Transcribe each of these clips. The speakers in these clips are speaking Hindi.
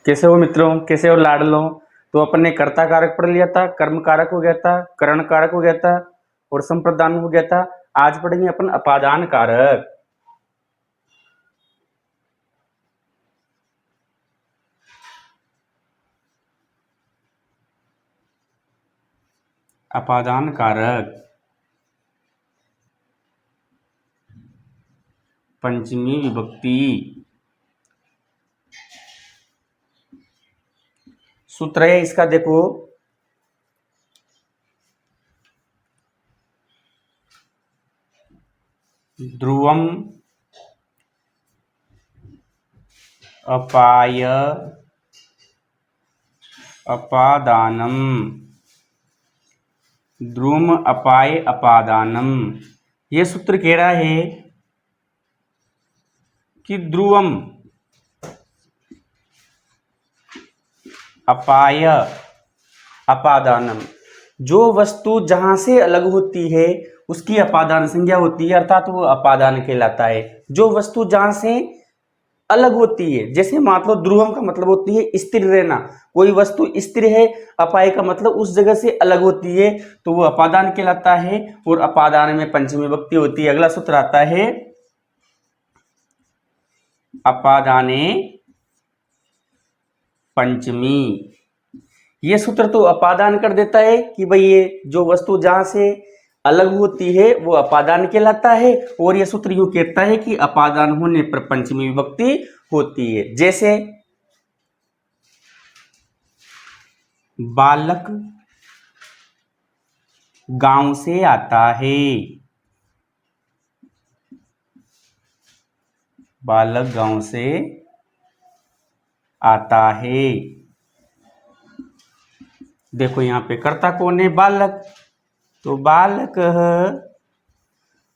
कैसे हो मित्रों, कैसे हो लाडलों। तो अपन ने कर्ता कारक पढ़ लिया था, कर्म कारक हो गया था, करण कारक हो गया था और संप्रदान हो गया था। आज पढ़ेंगे अपन अपादान कारक। अपादान कारक पंचमी विभक्ति। सूत्र है इसका, देखो ध्रुवम अपाय अपादानम, ध्रुवम अपाय अपादानम। यह सूत्र कह रहा है कि ध्रुवम अपाय अपादानम, जो वस्तु जहां से अलग होती है उसकी अपादान संज्ञा होती है, अर्थात वो अपादान कहलाता है। जो वस्तु जहां से अलग होती है, जैसे मान लो ध्रुवम का मतलब होती है स्थिर रहना, कोई वस्तु स्थिर है, अपाय का मतलब उस जगह से अलग होती है, तो वो अपादान कहलाता है। और अपादान में पंचमी विभक्ति होती है। अगला सूत्र आता है अपादाने पंचमी। ये सूत्र तो अपादान कर देता है कि भाई ये जो वस्तु जहां से अलग होती है वो अपादान कहलाता है। और ये सूत्र यूं कहता है कि अपादान होने पर पंचमी विभक्ति होती है। जैसे बालक गांव से आता है, बालक गांव से आता है। देखो यहां पे कर्ता कौन है? बालक। तो बालक,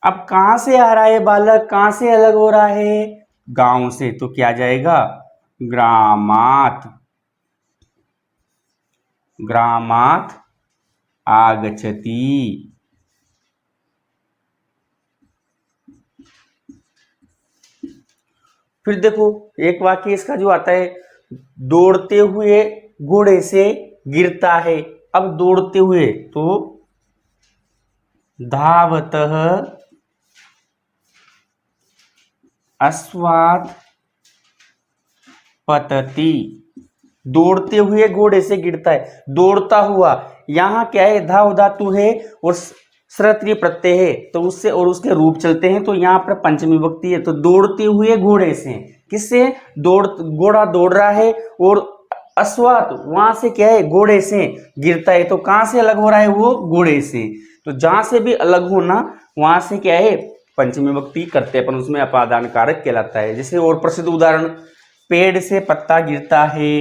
अब कहां से आ रहा है बालक, कहां से अलग हो रहा है? गांव से। तो क्या जाएगा? ग्रामात, ग्रामात आगच्छति। फिर देखो एक वाक्य इसका जो आता है, दौड़ते हुए घोड़े से गिरता है। अब दौड़ते हुए तो धावतः अश्वात् पतति। दौड़ते हुए घोड़े से गिरता है, दौड़ता हुआ। यहां क्या है? धाव धातु है और श्रृत्रीय प्रत्यय है, तो उससे और उसके रूप चलते हैं, तो यहाँ पर पंचमी विभक्ति है। तो दौड़ते हुए घोड़े से, किससे? घोड़ा दौड़ रहा है और अश्वात वहां से क्या है? घोड़े से गिरता है। तो कहां से अलग हो रहा है? वो घोड़े से। तो जहां से भी अलग होना वहां से क्या है? पंचमी विभक्ति करते अपन, उसमें अपादान कारक कहलाता है। जैसे और प्रसिद्ध उदाहरण, पेड़ से पत्ता गिरता है,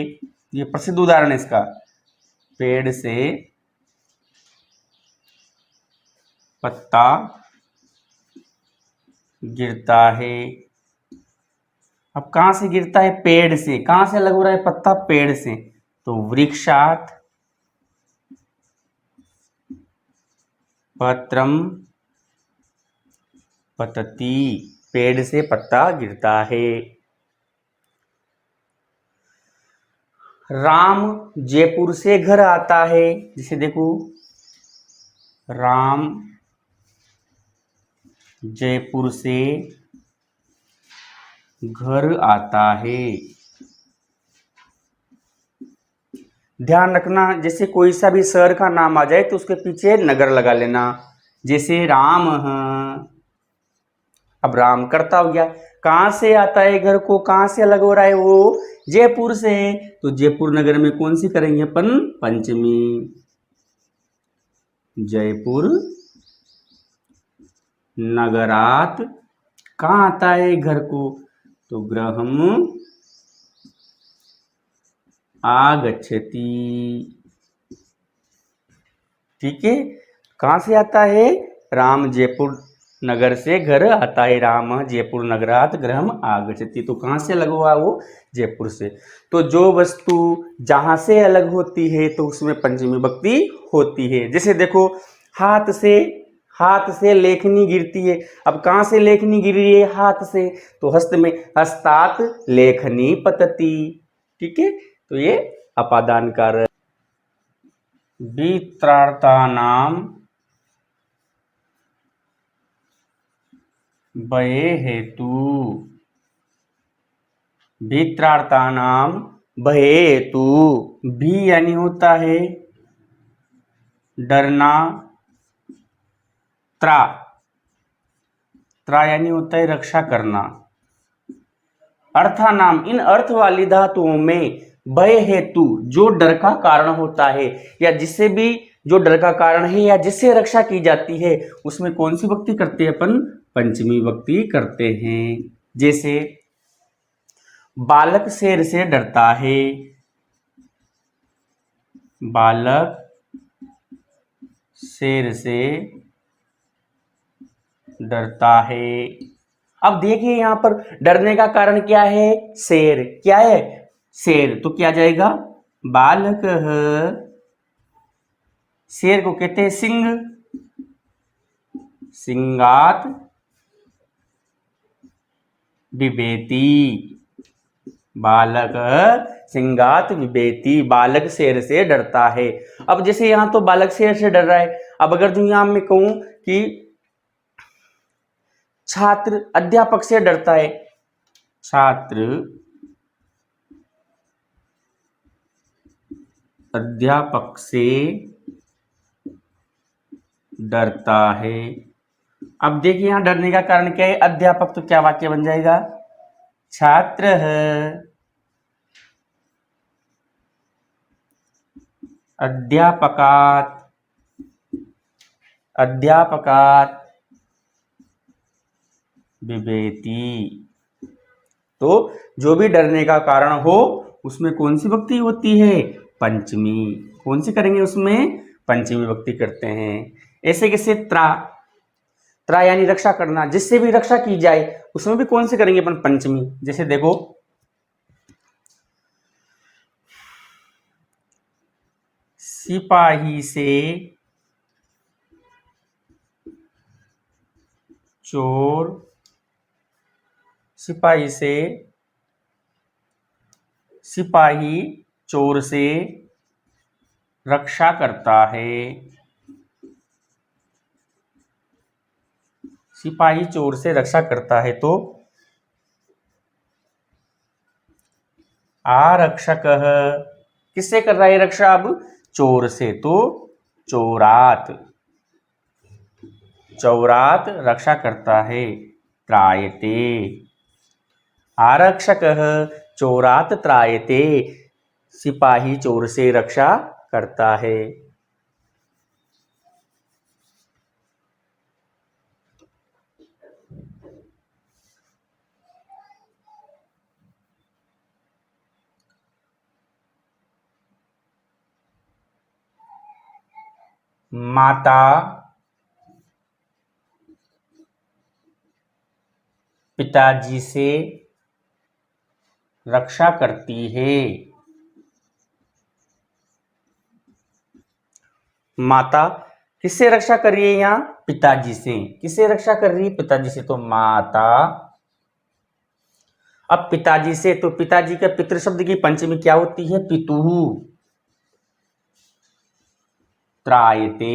ये प्रसिद्ध उदाहरण है इसका। पेड़ से पत्ता गिरता है। अब कहां से गिरता है? पेड़ से। कहां से अलग हो रहा है पत्ता? पेड़ से। तो वृक्षात पत्रम पतति, पेड़ से पत्ता गिरता है। राम जयपुर से घर आता है। जिसे देखो राम जयपुर से घर आता है। ध्यान रखना, जैसे कोई सा भी शहर का नाम आ जाए तो उसके पीछे नगर लगा लेना। जैसे राम, अब राम कर्ता हो गया। कहां से आता है घर को, कहां से अलग हो रहा है वो? जयपुर से। तो जयपुर नगर में कौन सी करेंगे अपन? पंचमी। जयपुर नगरात कहां आता है घर को? तो गृहम आगच्छति। ठीक है, कहां से आता है? राम जयपुर नगर से घर आता है। राम जयपुर नगरात गृहम आगच्छति। तो कहां से अलग हुआ वो? जयपुर से। तो जो वस्तु जहां से अलग होती है तो उसमें पंचमी विभक्ति होती है। जैसे देखो हाथ से लेखनी गिरती है। अब कहां से लेखनी गिर रही है? हाथ से। तो हस्त में हस्तात लेखनी पतति। ठीक है, तो ये अपादान कारक। वित्रार्थानाम भये हेतु, वित्रार्थानाम भये हेतु। भी यानी होता है डरना, त्रा त्रा यानी होता है रक्षा करना। अर्थानाम, इन अर्थ वाली धातुओं में भय हेतु जो डर का कारण होता है या जिससे भी जो डर का कारण है या जिससे रक्षा की जाती है उसमें कौन सी विभक्ति करते हैं अपन? पंचमी विभक्ति करते हैं। जैसे बालक शेर से डरता है, बालक शेर से डरता है। अब देखिए यहां पर डरने का कारण क्या है? शेर। क्या है? शेर। तो क्या जाएगा? बालक शेर को कहते हैं सिंह, सिंगात बिबेती। बालक सिंगात विबेती, बालक शेर से डरता है। अब जैसे यहां तो बालक शेर से डर रहा है, अब अगर जो यहां मैं कहूं कि छात्र अध्यापक से डरता है, छात्र अध्यापक से डरता है। अब देखिए यहां डरने का कारण क्या है? अध्यापक। तो क्या वाक्य बन जाएगा? छात्र अध्यापकात बिबेती। तो जो भी डरने का कारण हो उसमें कौन सी विभक्ति होती है? पंचमी। कौन सी करेंगे उसमें? पंचमी विभक्ति करते हैं। ऐसे कैसे? त्रा, त्रा यानी रक्षा करना, जिससे भी रक्षा की जाए उसमें भी कौन सी करेंगे अपन? पंचमी। जैसे देखो सिपाही से चोर, सिपाही से सिपाही चोर से रक्षा करता है, सिपाही चोर से रक्षा करता है। तो आरक्षक किससे कर रहा है रक्षा? अब चोर से। तो चोरात, चौरात रक्षा करता है। त्रायते, आरक्षक चोरात त्रायते, सिपाही चोर से रक्षा करता है। माता पिताजी से रक्षा करती है, माता किससे रक्षा कर रही है? यहाँ पिताजी से। किससे रक्षा कर रही है? पिताजी से। तो माता, अब पिताजी से, तो पिताजी का पितृ शब्द की पंचमी क्या होती है? पितुः। त्रायते,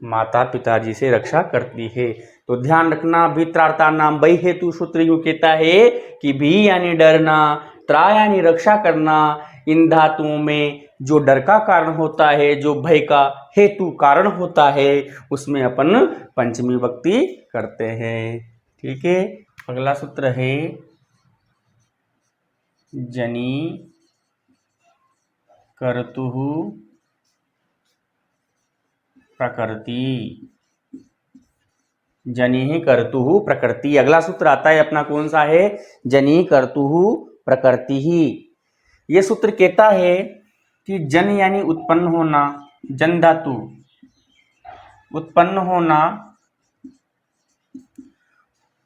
माता पिताजी से रक्षा करती है। तो ध्यान रखना, वित्रार्था नाम वही हेतु सूत्र यूं कहता है कि भी यानी डरना, त्रा यानी रक्षा करना। इन धातुओं में जो डर का कारण होता है, जो भय का हेतु कारण होता है, उसमें अपन पंचमी विभक्ति करते हैं। ठीक है। अगला सूत्र है जनी कर्तुः प्रकृति, जनि कर्तुः प्रकृति। अगला सूत्र आता है अपना कौन सा है? जनि कर्तुः प्रकृति ही। यह सूत्र कहता है कि जन यानी उत्पन्न होना, जन धातु उत्पन्न होना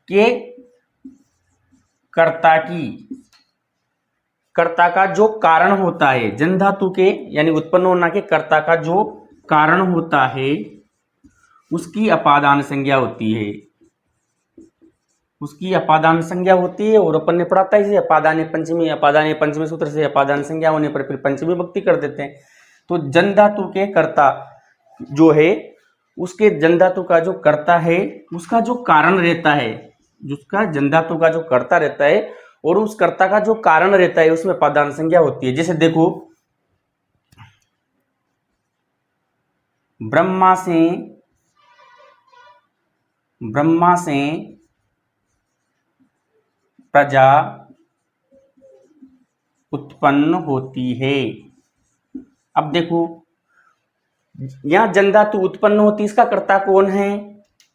के कर्ता की, कर्ता का जो कारण होता है, जन धातु के यानी उत्पन्न होना के कर्ता का जो कारण होता है उसकी अपादान संज्ञा होती है, उसकी अपादान संज्ञा होती है, और अपन ने पढ़ा था इसे अपादान पंचमी सूत्र से अपादान संज्ञा होने पर फिर पंचमी विभक्ति कर देते हैं। तो जन धातु के कर्ता जो है, उसके जन धातु का जो कर्ता है उसका जो कारण रहता है, जिसका जन धातु का जो कर्ता रहता है और उस कर्ता का जो कारण रहता है उसमें अपादान संज्ञा होती है। जैसे देखो, ब्रह्मा से प्रजा उत्पन्न होती है। अब देखो, यहां जन धातु उत्पन्न होती है, इसका कर्ता कौन है?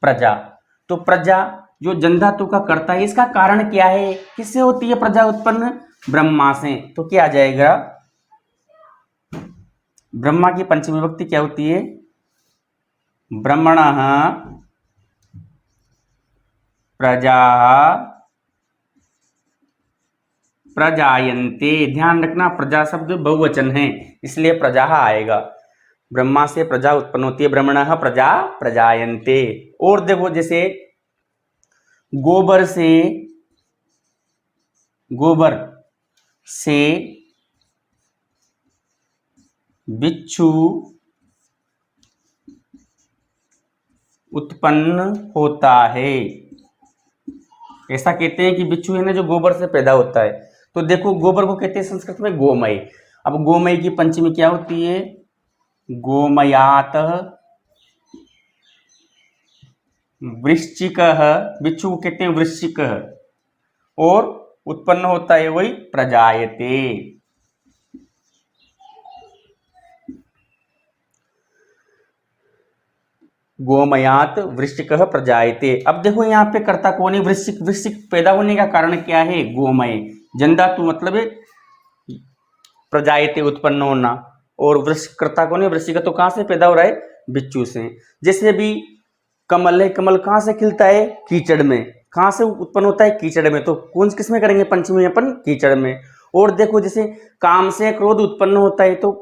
प्रजा। तो प्रजा जो जन धातु का कर्ता है, इसका कारण क्या है? किससे होती है प्रजा उत्पन्न? ब्रह्मा से। तो क्या आ जाएगा? ब्रह्मा की पंचमी विभक्ति क्या होती है? ब्रह्मणः प्रजा प्रजायन्ते। ध्यान रखना, प्रजा शब्द बहुवचन है, इसलिए प्रजा आएगा। ब्रह्मा से प्रजा उत्पन्न होती है, ब्रह्मणः प्रजा प्रजायन्ते। और देखो, जैसे गोबर से बिच्छू उत्पन्न होता है। ऐसा कहते हैं कि बिच्छू है ना जो गोबर से पैदा होता है। तो देखो, गोबर को कहते हैं संस्कृत में गोमय। अब गोमय की पंचमी क्या होती है? गोमयात वृश्चिक। बिच्छू को कहते हैं वृश्चिक, और उत्पन्न होता है वही प्रजायते। गोमयात वृश्चिक प्रजायते। अब देखो, यहाँ पे कर्ता कौन है? वृश्चिक। वृश्चिक पैदा होने का कारण क्या है? गोमय। जन धातु मतलब है प्रजायते उत्पन्न होना, और वृश्चिक कर्ता कौन है? वृश्चिक। तो कहां से पैदा हो रहा है? बिच्छू से। जैसे भी कमल है, कमल कहां से खिलता है? कीचड़ में। कहां से उत्पन्न होता है? कीचड़ में। तो कौन किस में करेंगे पंचमी? अपन कीचड़ में। और देखो, जैसे काम से क्रोध उत्पन्न होता है, तो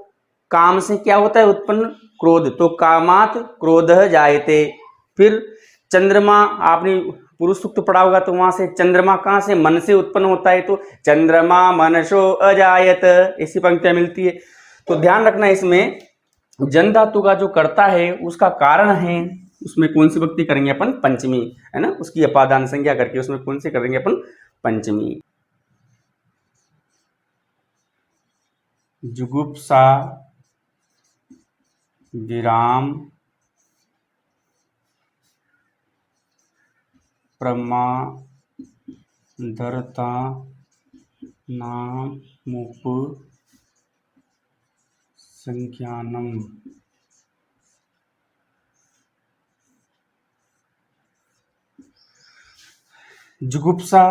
काम से क्या होता है उत्पन्न? क्रोध। तो कामात क्रोधः जायते। फिर चंद्रमा, आपने पुरुष सूक्त पढ़ा होगा, तो वहां से चंद्रमा कहां से? मन से उत्पन्न होता है, तो चंद्रमा मनसो अजायत, ऐसी पंक्तियां मिलती है। तो ध्यान रखना, इसमें जन धातु का जो कर्ता है उसका कारण है, उसमें कौन सी विभक्ति करेंगे अपन? पंचमी, है ना। उसकी अपादान संज्ञा करके उसमें कौन सी करेंगे अपन? पंचमी। जुगुप्सा विराम प्रमादरता नामुप संज्ञानम। जुगुप्सा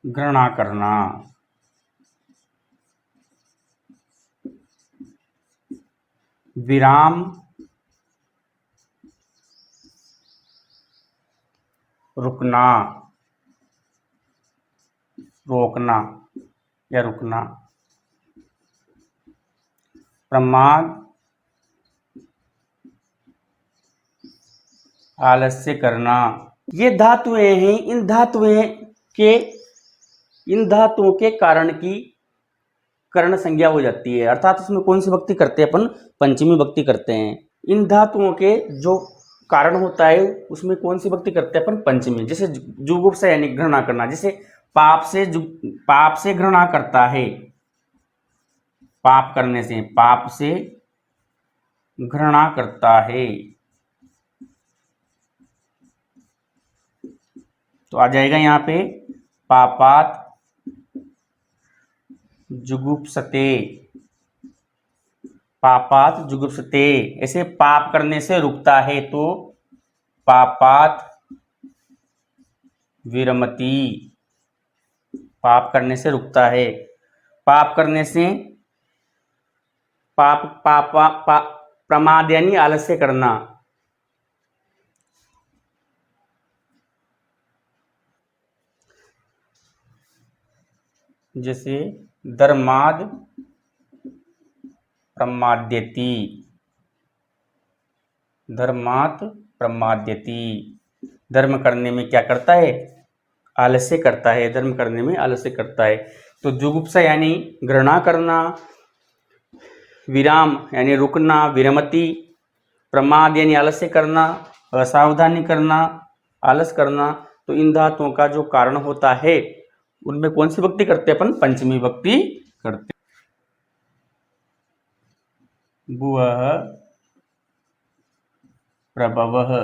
घृणा करना, विराम रुकना, रोकना या रुकना, प्रमाद आलस्य करना। ये धातुएं हैं। इन धातुओं के कारण की कर्ण संज्ञा हो जाती है, अर्थात उसमें कौन सी भक्ति करते हैं अपन? पंचमी भक्ति करते हैं। इन धातुओं के जो कारण होता है उसमें कौन सी भक्ति करते हैं अपन? पंचमी। जैसे जुगुप्सा यानी घृणा करना, जैसे पाप से घृणा करता है, पाप करने से, पाप से घृणा करता है। तो आ जाएगा यहाँ पे पापात जुगुप्सते। पापात जुगुप्सते, ऐसे पाप करने से रुकता है, तो पापात विरमति। पाप करने से रुकता है। पाप करने से प्रमाद यानी आलस्य करना। जैसे धर्माद प्रमाद्यति, धर्मात प्रमाद्यति, धर्म करने में क्या करता है, आलस्य करता है, धर्म करने में आलस्य करता है। तो जुगुप्सा यानी घृणा करना, विराम यानी रुकना, विरमति, प्रमाद यानी आलस्य करना, असावधानी करना, आलस करना। तो इन धातुओं का जो कारण होता है उनमें कौन सी विभक्ति करते हैं अपन, पंचमी विभक्ति करते। भुवः प्रभवः,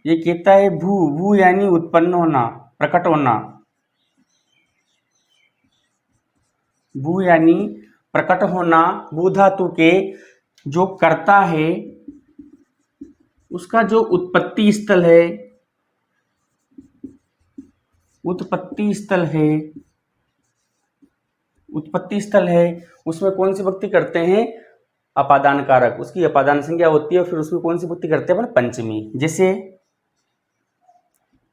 ये कहता है भू, भू यानी उत्पन्न होना, प्रकट होना, भू यानी प्रकट होना। भू धातु के जो कर्ता है उसका जो उत्पत्ति स्थल है, उत्पत्ति स्थल है, उत्पत्ति स्थल है, उसमें कौन सी विभक्ति करते हैं, अपादान कारक, उसकी अपादान संज्ञा होती है, फिर उसमें कौन सी विभक्ति करते हैं अपन, पंचमी। जैसे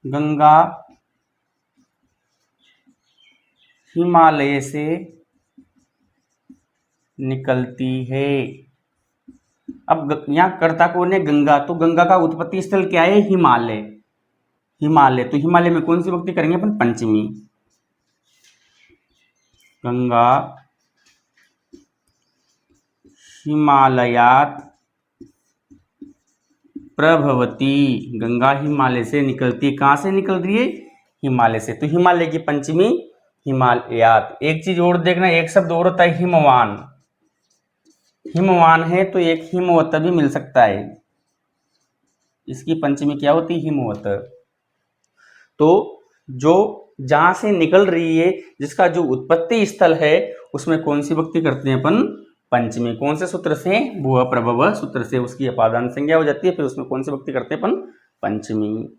गंगा हिमालय से निकलती है। अब यहाँ कर्ता कौन है, गंगा, तो गंगा का उत्पत्ति स्थल क्या है, हिमालय, हिमालय, तो हिमालय में कौन सी विभक्ति करेंगे अपन, पंचमी। गंगा हिमालयात प्रभवती, गंगा हिमालय से निकलती है, कहाँ से निकल रही है, हिमालय से, तो हिमालय की पंचमी हिमालयात। एक चीज और देखना, एक शब्द और होता है हिमवान, हिमवान है तो एक हिमवत भी मिल सकता है, इसकी पंचमी क्या होती है, हिमवत। तो जो जहां से निकल रही है, जिसका जो उत्पत्ति स्थल है, उसमें कौन सी विभक्ति करते हैं अपन, पंचमी। कौन से सूत्र से, भुवः प्रभवः सूत्र से उसकी अपादान संज्ञा हो जाती है, फिर उसमें कौन सी विभक्ति करते हैं अपन, पंचमी।